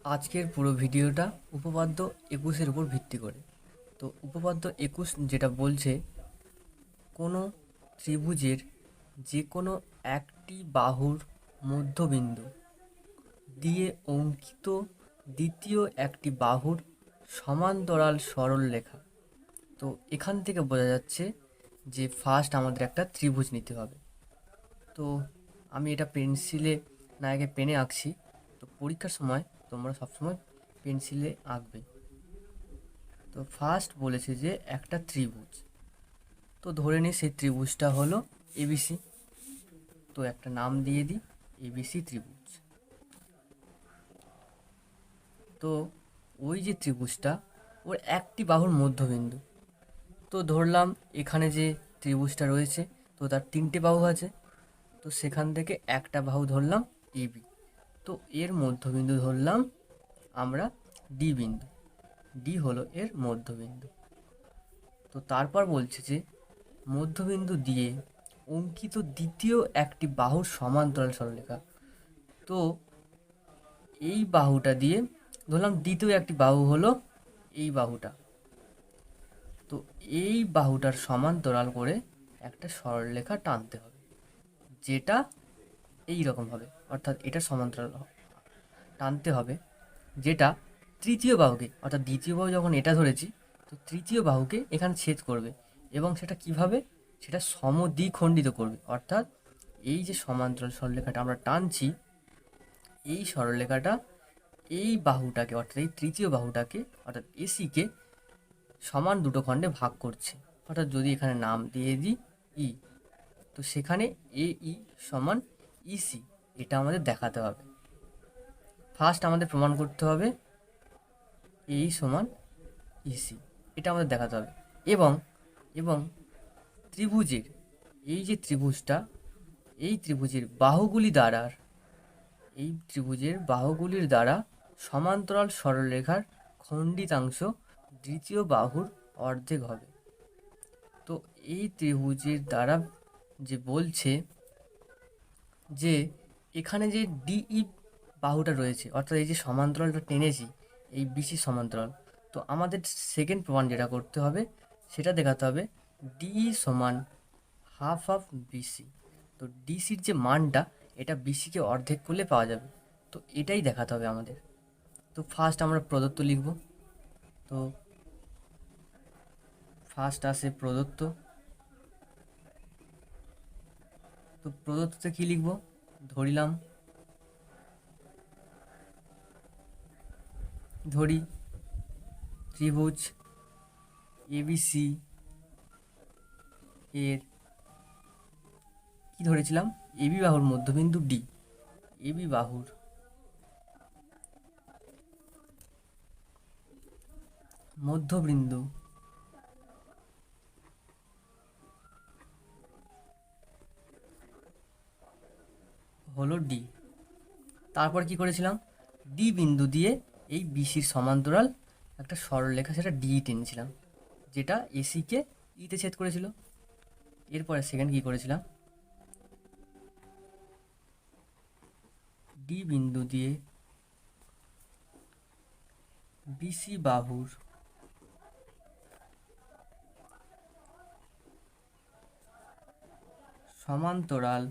আজকের পুরো ভিডিওটা উপপাদ্য 21-এর উপর ভিত্তি করে। তো উপপাদ্য 21 যেটা বলছে, কোনো ত্রিভুজের যে কোনো একটি বাহুর মধ্যবিন্দু দিয়ে অঙ্কিত দ্বিতীয় একটি বাহুর সমান্তরাল সরলরেখা। তো এখান থেকে বোঝা যাচ্ছে যে ফার্স্ট আমাদের একটা ত্রিভুজ নিতে হবে। তো আমি এটা পেন্সিলে না এঁকে পেনে আঁকছি। তো পরীক্ষার সময় তোমরা সবসময় পেন্সিলে আঁকবে। তো ফার্স্ট বলেছে যে একটা ত্রিভুজ, তো ধরে নিই সেই ত্রিভুজটা হলো এবিসি। তো একটা নাম দিয়ে দিই, এবিসি ত্রিভুজ। তো ওই যে ত্রিভুজটা, ওর একটি বাহুর মধ্যবিন্দু। তো ধরলাম এখানে যে ত্রিভুজটা রয়েছে, তো তার তিনটে বাহু আছে। তো সেখান থেকে একটা বাহু ধরলাম এবি। তো এর মধ্যবিন্দু ধরলাম আমরা ডি বিন্দু। ডি হলো এর মধ্যবিন্দু। তো তারপর বলছে যে মধ্যবিন্দু দিয়ে অঙ্কিত দ্বিতীয় একটি বাহুর সমান্তরাল সরলরেখা। তো এই বাহুটা দিয়ে ধরলাম দ্বিতীয় একটি বাহু হলো এই বাহুটা। তো এই বাহুটার সমান্তরাল করে একটা সরলরেখা টানতে হবে, যেটা এই রকম হবে, অর্থাৎ এটা সমান্তরাল টানতে হবে, যেটা তৃতীয় বাহুকে, অর্থাৎ দ্বিতীয় বাহু যখন এটা ধরেছি, তো তৃতীয় বাহুকে এখানে ছেদ করবে। এবং সেটা কিভাবে, সেটা সমদ্বিখণ্ডিত করবে। অর্থাৎ এই যে সমান্তরাল সরলরেখাটা আমরা টানছি, এই সরলরেখাটা এই বাহুটাকে, অর্থাৎ এই তৃতীয় বাহুটাকে, অর্থাৎ এসিকে সমান দুটো খণ্ডে ভাগ করছে। অর্থাৎ যদি এখানে নাম দিয়ে দিই ই, তো সেখানে এ ই সমান ইসি, এটা আমাদের দেখাতে হবে। ফার্স্ট আমাদের প্রমাণ করতে হবে এই সমান ইসি, এটা আমাদের দেখাতে হবে। এবং এবং ত্রিভুজের এই যে ত্রিভুজটা, এই ত্রিভুজের বাহুগুলি দ্বারা, এই ত্রিভুজের বাহুগুলির দ্বারা সমান্তরাল সরলরেখার খণ্ডিতাংশ দ্বিতীয় বাহুর অর্ধেক হবে। তো এই ত্রিভুজের দ্বারা যে বলছে যে এখানে যে ডিই বাহুটা রয়েছে, অর্থাৎ এই যে সমান্তরালটা টেনেছি, এই বিসি সমান্তরাল। তো আমাদের সেকেন্ড প্রমাণ যেটা করতে হবে, সেটা দেখাতে হবে ডিই সমান হাফ অফ বিসি। তো ডিসির যে মানটা, এটা বিসিকে অর্ধেক করলে পাওয়া যাবে। তো এটাই দেখাতে হবে আমাদের। তো ফার্স্ট আমরা প্রদত্ত লিখব। তো ফার্স্ট আসে প্রদত্ত। তো প্রদত্ততে কী লিখব, ধরিলাম, ধরি ত্রিভুজ এবিসি এর কি ধরেছিলাম, এবি বাহুর মধ্যবিন্দু ডি। এবি বাহুর মধ্যবিন্দু হলো ডি। তারপর কি করেছিলাম, ডি বিন্দু দিয়ে এই বিসির সমান্তরাল একটা সরলরেখা, সেটা ডি টেনেছিলাম, যেটা এসিকে ইতে ছেদ করেছিল। এরপরে সেকেন্ড কি করেছিলাম, ডি বিন্দু দিয়ে বিসি বাহুর সমান্তরাল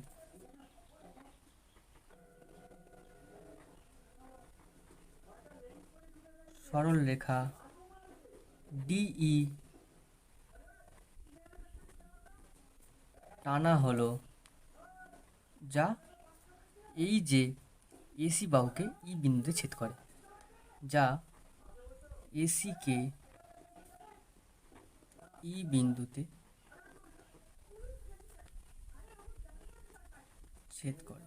সরলরেখা ডিই টানা হলো, যা এই যে এসি বাহুকে ই বিন্দুতে ছেদ করে, যা এসিকে ই বিন্দুতে ছেদ করে।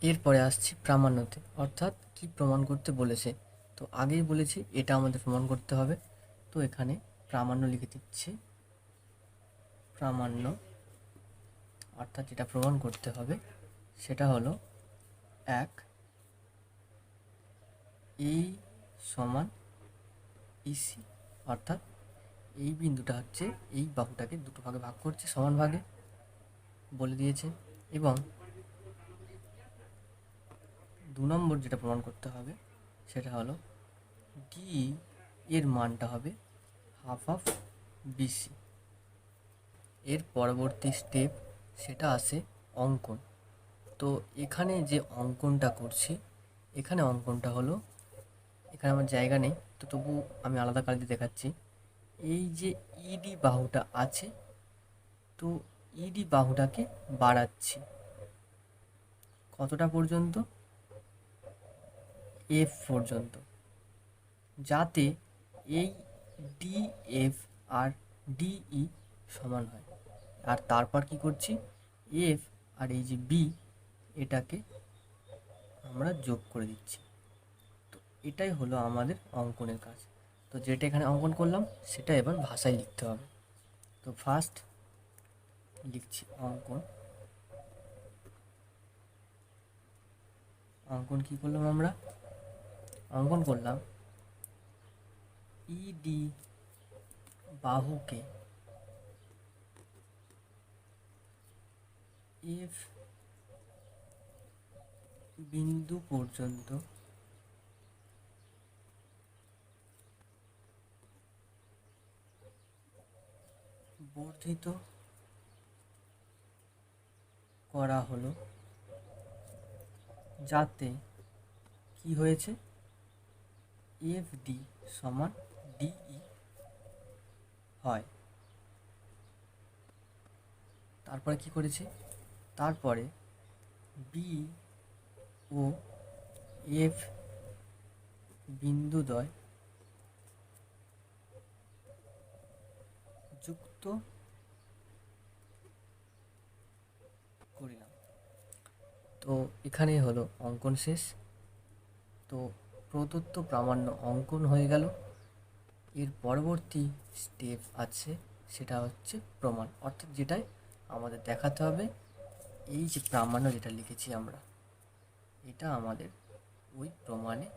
এরপরে আসছি প্রামাণ্যতে, অর্থাৎ কি প্রমাণ করতে বলেছে। তো আগেই বলেছি এটা আমাদের প্রমাণ করতে হবে। তো এখানে প্রামাণ্য লিখে দিচ্ছি। প্রামাণ্য অর্থাৎ যেটা প্রমাণ করতে হবে সেটা হলো এক, এই সমান ইসি, অর্থাৎ এই বিন্দুটা হচ্ছে এই বাহুটাকে দুটো ভাগে ভাগ করছে, সমান ভাগে বলে দিয়েছে। এবং নম্বর যেটা প্রমাণ করতে হবে সেটা হলো ডি এর মানটা হবে হাফ অফ বিসি। এর পরবর্তী স্টেপ সেটা আসে অঙ্কন। তো এখানে যে অঙ্কনটা করছি, এখানে অঙ্কনটা হলো, এখানে আমার জায়গা নেই তো তবু আমি আলাদা কালি দিয়ে দেখাচ্ছি। এই যে ইডি বাহুটা আছে, তো ইডি বাহুটাকে বাড়াচ্ছি কতটা পর্যন্ত, এফ পর্যন্ত, যাতে এই ডিএফ আর ডিই সমান হয়। আর তারপর কি করছি, এফ আর এই যে বি এটাকে আমরা যোগ করে দিচ্ছি। তো এটাই হলো আমাদের অঙ্কনের কাজ। তো যেটা এখানে অঙ্কন করলাম সেটা এবার ভাষায় লিখতে হবে। তো ফার্স্ট লিখছি অঙ্কন। অঙ্কন কি করলাম আমরা, অঙ্কন করলাম ইডি বাহুকে এফ বিন্দু পর্যন্ত বর্ধিত করা হলো, যাতে কি হয়েছে, এফ ডি সমান ডিই হয়। তারপরে কি করেছে, তারপরে বি ও এফ বিন্দুদ্বয় যুক্ত করিলাম। তো এখানে হলো অঙ্কন শেষ। তো প্রদত্ত প্রামাণ্য অঙ্কন হয়ে গেল। এর পরবর্তী স্টেপ আছে সেটা হচ্ছে প্রমাণ, অর্থাৎ যেটাই আমাদের দেখাতে হবে এই যে প্রামাণ্য যেটা লিখেছি আমরা, এটা আমাদের ওই প্রমাণে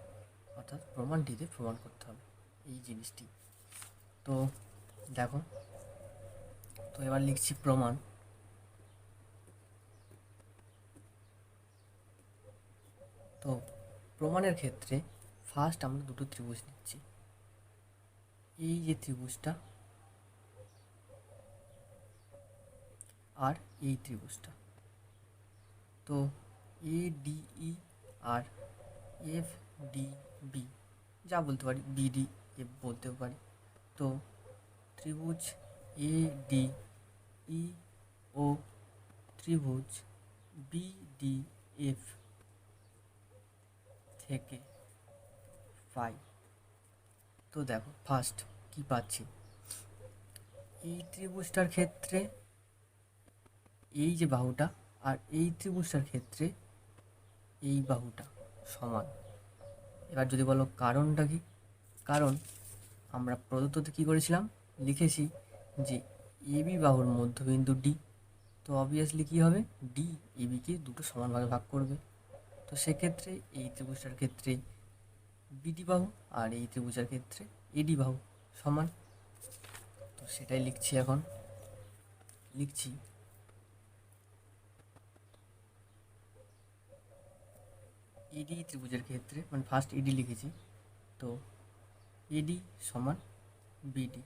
অর্থাৎ প্রমাণটিতে প্রমাণ করতে হবে এই জিনিসটি। তো দেখো, তো এবার লিখছি প্রমাণ। তো প্রমাণের ক্ষেত্রে ফার্স্ট আমরা দুটো ত্রিভুজ নিচ্ছি, এই যে ত্রিভুজটা আর এই ত্রিভুজটা। তো এ ডিই আর এফ ডি বি, যা বলতে পারি বিডি এফ বলতেও পারি। তো ত্রিভুজ এ ডি ই ও ত্রিভুজ বি ডি এফ থেকে পাই। তো দেখো ফার্স্ট কি পাচ্ছি, এই ত্রিভুজটার ক্ষেত্রে এই যে বাহুটা আর এই ত্রিভুজটার ক্ষেত্রে এই বাহুটা সমান। এবার যদি বলো কারণটা কি, কারণ আমরা প্রদত্ততে কী করেছিলাম, লিখেছি যে এবি বাহুর মধ্যবিন্দু ডি। তো অবভিয়াসলি কী হবে, ডি এবিকে দুটো সমানভাবে ভাগ করবে। তো সেক্ষেত্রে এই ত্রিভুজটার ক্ষেত্রে বিডি বাহু আর এই ত্রিভুজের ক্ষেত্রে এডি বাহু সমান। তো সেটাই লিখছি, এখন লিখছি এডি ত্রিভুজের ক্ষেত্রে, মানে ফার্স্ট এডি লিখেছি, তো এডি সমান বিডি।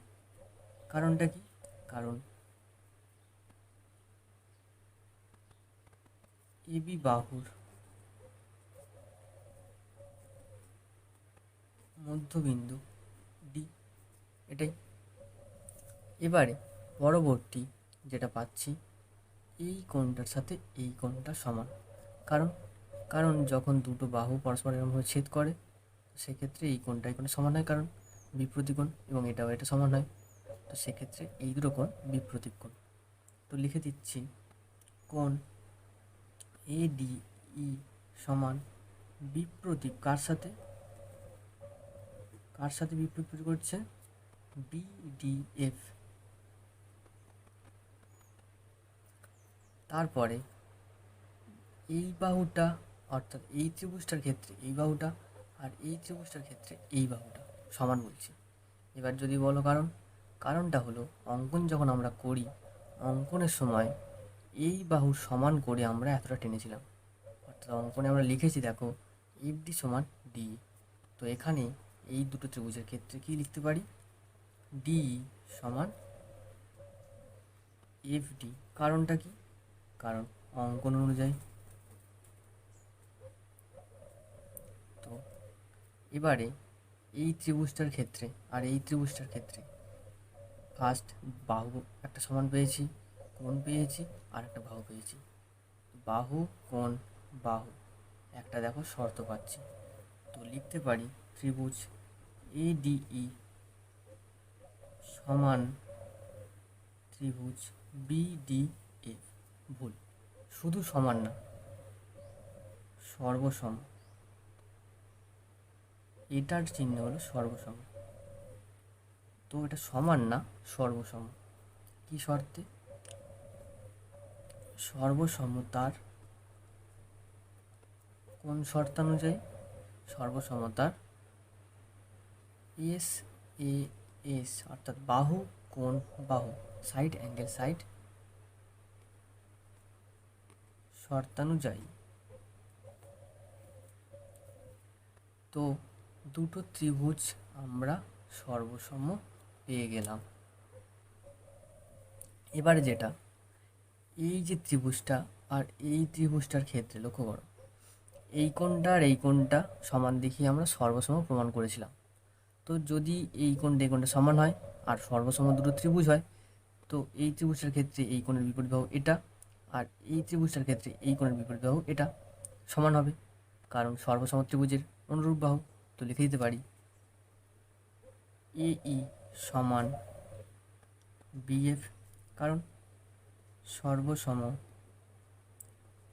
কারণটা কি, কারণ এবি বাহুর মধ্যবিন্দু ডি, এটাই। এবারে পরবর্তী যেটা পাচ্ছি, এই কোণটার সাথে এই কোণটা সমান। কারণ কারণ যখন দুটো বাহু পরস্পর এরকমভাবে ছেদ করে সেক্ষেত্রে এই কোণটা এই কোণে সমান হয়, কারণ বিপ্রতীপ কোণ, এবং এটাও এটা সমান হয়। তো সেক্ষেত্রে এই দুটো কোণ বিপ্রতীপ কোণ। তো লিখে দিচ্ছি কোণ এ ডি ই সমান বিপ্রতীপ কার সাথে, কার সাথে বিপ্রতীপ করছে, বিডিএফ। তারপরে এই বাহুটা অর্থাৎ এই ত্রিভুজটার ক্ষেত্রে এই বাহুটা আর এই ত্রিভুজটার ক্ষেত্রে এই বাহুটা সমান বলছি। এবার যদি বলো কারণ, কারণটা হলো অঙ্কন যখন আমরা করি, অঙ্কনের সময় এই বাহু সমান করে আমরা এতটা টেনেছিলাম। অর্থাৎ অঙ্কনে আমরা লিখেছি দেখো এফ ডি সমান ডি। তো এখানে এই দুটো ত্রিভুজের ক্ষেত্রে কি লিখতে পারি, ডি সমান এফ ডি। কারণটা কি, কারণ অঙ্কন অনুযায়ী। তো এবারে এই ত্রিভুজটার ক্ষেত্রে আর এই ত্রিভুজটার ক্ষেত্রে ফার্স্ট বাহু একটা সমান পেয়েছি, কোণ পেয়েছি, আর একটা বাহু পেয়েছি। বাহু কোণ বাহু একটা দেখো শর্ত পাচ্ছি, তো লিখতে পারি ত্রিভুজ এডিই সমান ত্রিভুজ বিডিএফ। ভুল, শুধু সমান না, সর্বসম। এটার চিহ্ন হলো সর্বসম। তো এটা সমান না, সর্বসম। কি শর্তে, সর্বসমতার কোন শর্তানুযায়ী, সর্বসমতার এস এ এস অর্থাৎ বাহু কোণ বাহু, সাইড অ্যাঙ্গেল সাইড শর্তানুযায়ী। তো দুটো ত্রিভুজ আমরা সর্বসম পেয়ে গেলাম। এবারে যেটা, এই যে ত্রিভুজটা আর এই ত্রিভুজটার ক্ষেত্রে লক্ষ্য করো, এই কোণটা আর এই কোণটা সমান দেখিয়ে আমরা সর্বসম প্রমাণ করেছিলাম। তো যদি এই কোণটা এই কোণটা সমান হয় আর সর্বসম দুটো ত্রিভুজ হয়, তো এই ত্রিভুজটার ক্ষেত্রে এই কোণের বিপরীত বাহু এটা, আর এই ত্রিভুজটার ক্ষেত্রে এই কোণের বিপরীত বাহু এটা সমান হবে, কারণ সর্বসম ত্রিভুজের অনুরূপ বাহু। তো লিখে দিতে পারি এই সমান বিএফ, কারণ সর্বসম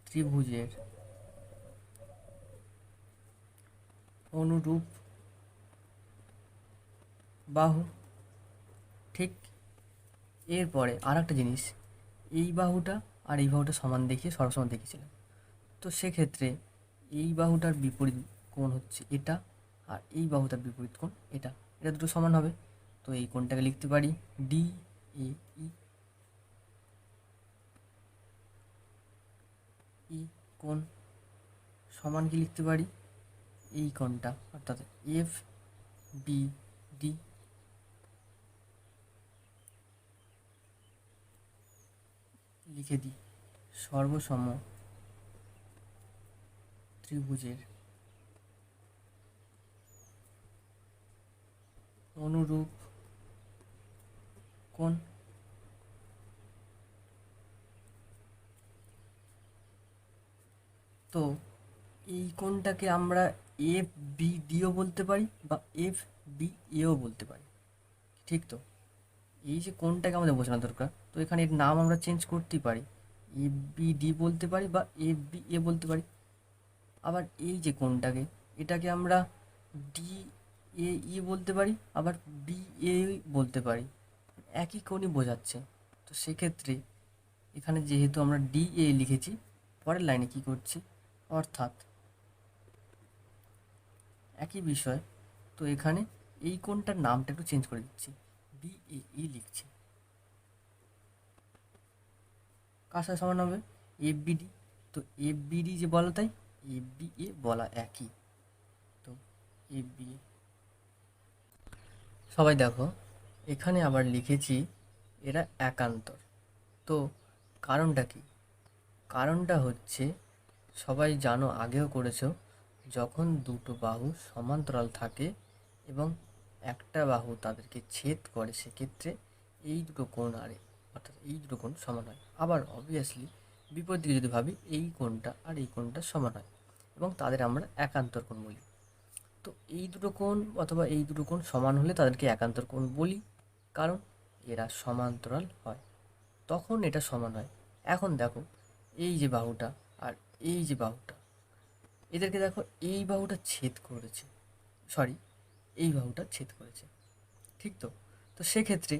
ত্রিভুজের অনুরূপ বাহু। ঠিক, এরপরে আর একটা জিনিস, এই বাহুটা আর এই বাহুটা সমান দেখিয়ে সর্বসম দেখিয়েছিলাম। তো সেক্ষেত্রে এই বাহুটার বিপরীত কোণ হচ্ছে এটা, আর এই বাহুটার বিপরীত কোণ এটা, এটা দুটো সমান হবে। তো এই কোণটাকে লিখতে পারি ডি এ ই। ই কোণ সমান কি লিখতে পারি, এই কোণটা অর্থাৎ এফ বি ডি। লিখে দিই সর্বসম ত্রিভুজের অনুরূপ কোণ। তো এই কোণটাকে আমরা এফ বি ডিও বলতে পারি বা এফ বি এও বলতে পারি, ঠিক তো। এই যে কোণটাকে আমাদের বোঝানো দরকার, তো এখানে এর নাম আমরা চেঞ্জ করতেই পারি, এফ বি ডি বলতে পারি বা এফ বি এ বলতে পারি। আবার এই যে কোণটাকে, এটাকে আমরা ডি এ ই বলতে পারি, আবার বি এ বলতে পারি, একই কোণই বোঝাচ্ছে। তো সেক্ষেত্রে এখানে যেহেতু আমরা ডি এ লিখেছি, পরের লাইনে কি করছি, অর্থাৎ একই বিষয়, তো এখানে এই কোণটার নামটা একটু চেঞ্জ করে দিচ্ছি, বি এ ই লিখছি। কার সাথে সমান হবে, এফ বিডি। তো এফ বিডি যে বলা, তাই এফ বি এ বলা একই। তো এফ বি এ, সবাই দেখো এখানে আবার লিখেছি এরা একান্তর। তো কারণটা কি, কারণটা হচ্ছে সবাই জানো, আগেও করেছো, যখন দুটো বাহু সমান্তরাল থাকে এবং একটা বাহু তাদেরকে ছেদ করে, সেক্ষেত্রে এই দুটো কোণ আর অর্থাৎ এই দুটো কোণ সমান হয়। আবার অবভিয়াসলি বিপরীত দিকে যদি ভাবি, এই কোণটা আর এই কোণটা সমান হয় এবং তাদের আমরা একান্তর কোণ বলি। তো এই দুটো কোণ অথবা এই দুটো কোণ সমান হলে তাদেরকে একান্তর কোণ বলি, কারণ এরা সমান্তরাল হয়, তখন এটা সমান হয়। এখন দেখো এই যে বাহুটা আর এই যে বাহুটা, এদেরকে দেখো এই বাহুটা ছেদ করেছে, সরি এই বাহুটা ছেদ করেছে, ঠিক তো। তো সেক্ষেত্রে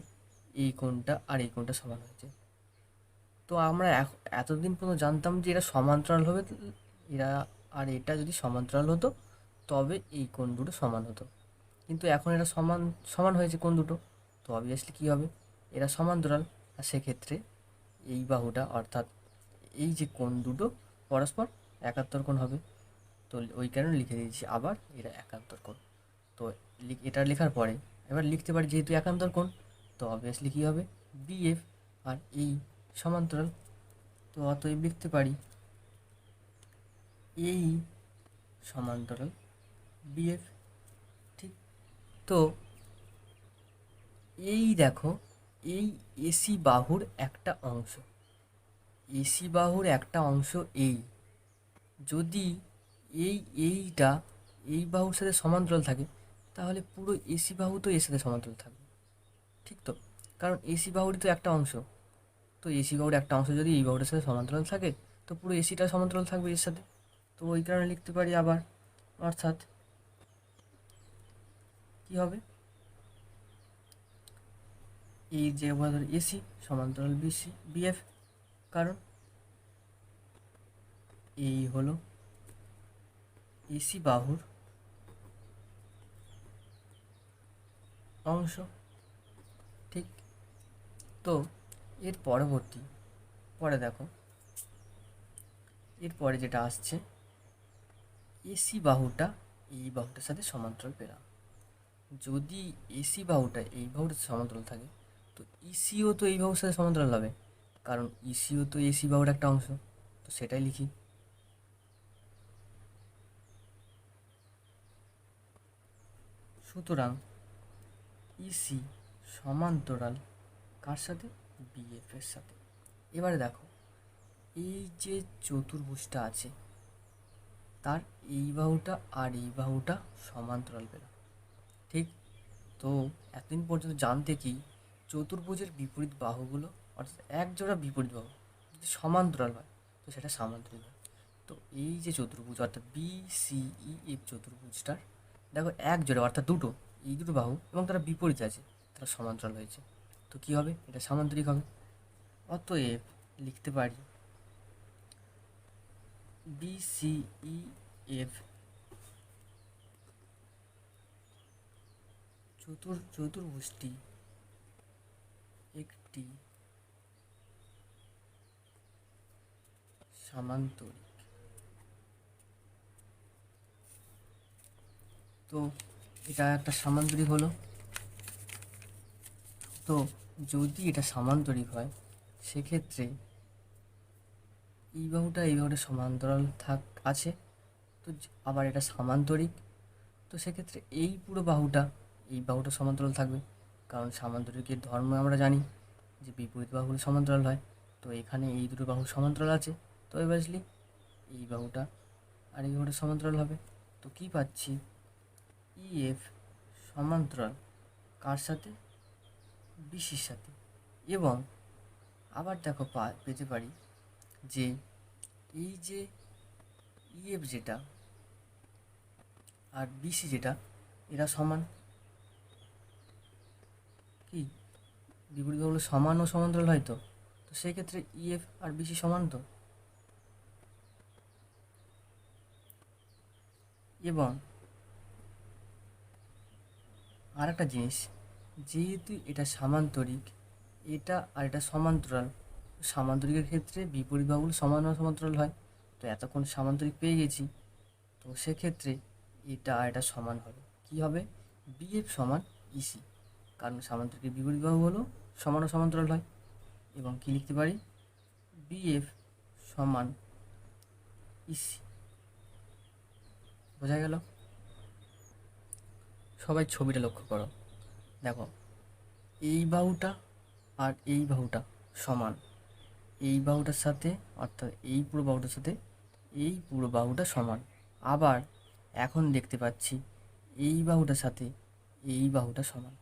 এই কোণটা আর এই কোণটা সমান হয়েছে। তো আমরা এতদিন পর্যন্ত জানতাম যে এরা সমান্তরাল হবে, এরা আর এটা যদি সমান্তরাল হতো তবে এই কোণ দুটো সমান হতো, কিন্তু এখন এরা সমান সমান হয়েছে কোণ দুটো, তো অবভিয়াসলি কী হবে, এরা সমান্তরাল, আর সেক্ষেত্রে এই বাহুটা অর্থাৎ এই যে কোণ দুটো পরস্পর একাত্তর কোণ হবে। তো ওই কারণে লিখে দিয়েছি আবার এটা একান্তর কোণ। তো এটা লেখার পরে এবার লিখতে পারি যেহেতু একান্তর কোণ, তো অবভিয়াসলি কী হবে, বিএফ আর এই সমান্তরাল। তো অতএব লিখতে পারি এই সমান্তরাল বিএফ। ঠিক, তো এই দেখো, এই এসি বাহুর একটা অংশ, এসি বাহুর একটা অংশ এই, যদি এইটা এই বাহুর সাথে সমান্তরাল থাকে তাহলে পুরো এসি বাহু তো এর সাথে সমান্তরাল থাকবে। ঠিক তো, কারণ এসি বাহুরই তো একটা অংশ, তো এসি বাহুর একটা অংশ যদি এই বাহুটার সাথে সমান্তরাল থাকে তো পুরো এসিটা সমান্তরাল থাকবে এর সাথে। তো ওই কারণে লিখতে পারি আবার, অর্থাৎ কী হবে, এই যে ধর এসি সমান্তরাল বিসি বিএফ, কারণ এই হলো এসি বাহুর অংশ। ঠিক, তো এর পরবর্তী পরে দেখো, এরপরে যেটা আসছে, এসি বাহুটা এই বাহুটার সাথে সমান্তরাল পেলাম। যদি এসি বাহুটা এই বাহুটার সাথে সমান্তরাল থাকে তো ইসিও তো এই বাহুর সাথে সমান্তরাল হবে, কারণ ইসিও তো এসি বাহুর একটা অংশ। তো সেটাই লিখি, সুতরাং ইসি সমান্তরাল কার সাথে, বিএফ এর সাথে। এবারে দেখো, এই যে চতুর্ভুজটা আছে তার এই বাহুটা আর এই বাহুটা সমান্তরাল পেলাম। ঠিক, তো এতদিন পর্যন্ত জানতে কি চতুর্ভুজের বিপরীত বাহুগুলো, অর্থাৎ এক জোড়া বিপরীত বাহু যদি সমান্তরাল হয় তো সেটা সামান্তরিক হয়। তো এই যে চতুর্ভুজ অর্থাৎ বি সি ই এফ চতুর্ভুজটার দেখো এক জোড়া অর্থাৎ দুটো, এই দুটো বাহু এবং তারা বিপরীত আছে, তারা সমান্তরাল হয়েছে, তো কী হবে, এটা সামান্তরিক হবে। অতএব লিখতে পারি বি সি ই এফ চতুর্ভুজটি একটি সামান্তরিক। তো এটা একটা সামান্তরিক হলো। তো যদি এটা সামান্তরিক হয় সেক্ষেত্রে এই বাহুটা সমান্তরাল আছে, তো আবার এটা সামান্তরিক, তো সেক্ষেত্রে এই পুরো বাহুটা এই বাহুটা সমান্তরাল থাকবে, কারণ সামান্তরিকের ধর্ম আমরা জানি যে বিপরীত বাহুগুলো সমান্তরাল হয়। তো এখানে এই দুটো বাহু সমান্তরাল আছে, তো অবভিয়াসলি এই বাহুটা আর এই বাহুটা সমান্তরাল হবে। তো কি পাচ্ছি, ইএফ সমান্তরাল কার সাথে, বিসির সাথে। এবং আবার দেখো পেতে পারি যে এই যে ইএফ যেটা আর বিসি যেটা এরা সমান, কি বিপরীত বাহুগুলো সমান ও সমান্তরাল হয়, তো তো সেই ক্ষেত্রে ইএফ আর বিসি সমান তো। এবং আর একটা জিনিস, যেহেতু এটা সামান্তরিক, এটা আর এটা সমান্তরাল, সামান্তরিকের ক্ষেত্রে বিপরীত বাহুগুলো সমান ও সমান্তরাল হয়, তো এতক্ষণ সামান্তরিক পেয়ে গেছি, তো সেক্ষেত্রে এটা আর এটা সমান হবে, কি হবে, বিএফ সমান ইসি, কারণ সামান্তরিকের বিপরীত বাহু হলো সমান ও সমান্তরাল হয়। এবং কি লিখতে পারি, বিএফ সমান ইসি। বোঝা গেল? সবাই ছবিটা লক্ষ্য করো, দেখো এই বাহুটা আর এই বাহুটা সমান, এই বাহুটার সাথে অর্থাৎ এই পুরো বাহুটার সাথে এই পুরো বাহুটা সমান। আবার এখন দেখতে পাচ্ছি এই বাহুটার সাথে এই বাহুটা সমান,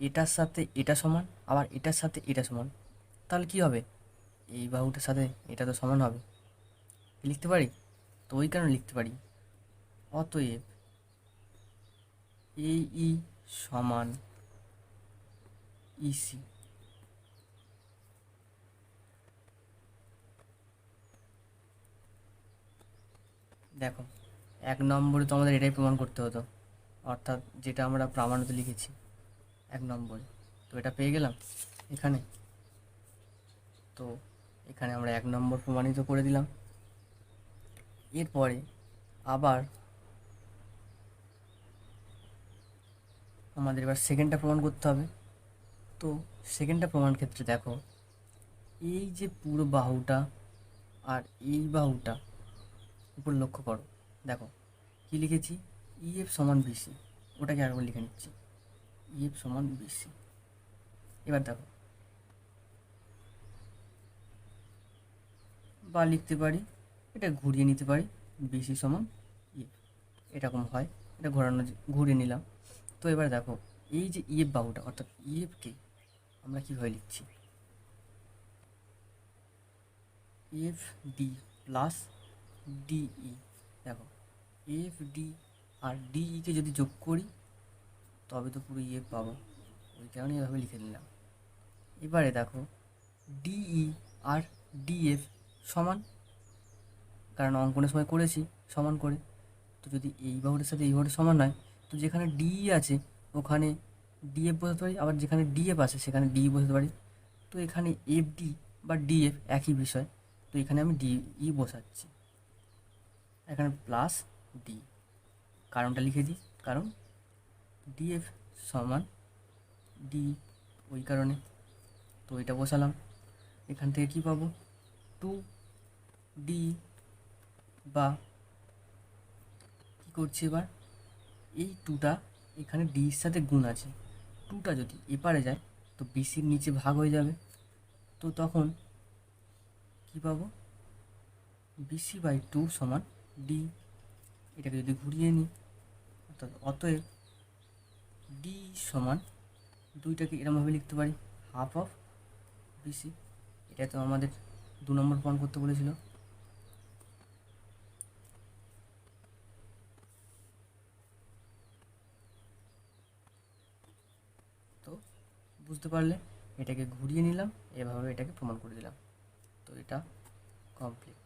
এটার সাথে এটা সমান, আবার এটার সাথে এটা সমান, তাহলে কি হবে, এই বাহুটার সাথে এটা তো সমান হবে, লিখতে পারি। তো ওই কারণে লিখতে পারি অতএব এই ই সমান ইসি। দেখো 1 নম্বরে তো আমাদের এটাই প্রমাণ করতে হতো, অর্থাৎ যেটা আমরা প্রামাণ্যতে লিখেছি 1 নম্বরে, তো এটা পেয়ে গেলাম এখানে। তো এখানে আমরা 1 নম্বর প্রমাণিত করে দিলাম। এরপরে আবার আমাদের এবার সেকেন্ডটা প্রমাণ করতে হবে। তো সেকেন্ডটা প্রমাণ ক্ষেত্রে দেখো, এই যে পুরো বাহুটা আর এই বাহুটা উপর লক্ষ্য করো, দেখো কি লিখেছি, ইএফ সমান বিসি, ওটাকে একবার লিখে নিচ্ছি, ইএফ সমান বিসি। এবার দেখো, বা লিখতে পারি, এটা ঘুরিয়ে নিতে পারি, বিসি সমান ইএফ, এরকম হয়, এটা ঘুরিয়ে নিলাম। তো এবার দেখো, এই যে ইএফ বাহুটা অর্থাৎ ইএফকে আমরা কীভাবে লিখছি, এফ ডি প্লাস ডিই। দেখো এফ ডি আর ডিইকে যদি যোগ করি তবে তো পুরো ইএফ পাবো, ওই কারণে এভাবে লিখে নিলাম। এবারে দেখো ডিই আর ডিএফ সমান, কারণ অঙ্কনের সময় করেছি সমান করে। তো যদি এই বাহুটার সাথে এই বাহুটা সমান হয়, তো যেখানে ডিই আছে ওখানে ডিএফ বসাতে পারি, আবার যেখানে ডিএফ আছে সেখানে ডিই বসাতে পারি। তো এখানে এফ ডি বা ডিএফ একই বিষয়, তো এখানে আমি ডিই বসাচ্ছি, এখানে প্লাস ডি, কারণটা লিখে দিই, কারণ ডিএফ সমান ডি, ওই কারণে। তো এটা বসালাম, এখান থেকে কি পাবো, টু ডি, বা কী করছি এবার, এই টুটা এখানে ডির সাথে গুণ আছে, টুটা যদি এপারে যায় তো বিসির নিচে ভাগ হয়ে যাবে, তো তখন কি পাবো, বিসি বাই টু সমান ডি। এটাকে যদি ঘুরিয়ে নিই, অর্থাৎ অতএব ডি সমান, দুইটাকে এরমভাবে লিখতে পারি, হাফ অফ বিসি। এটা তো আমাদের 2 নম্বর প্রমাণ করতে বলেছিল। তো বুঝতে পারলে, এটাকে ঘুরিয়ে নিলাম, এভাবে এটাকে প্রমাণ করে দিলাম। তো এটা কমপ্লিট।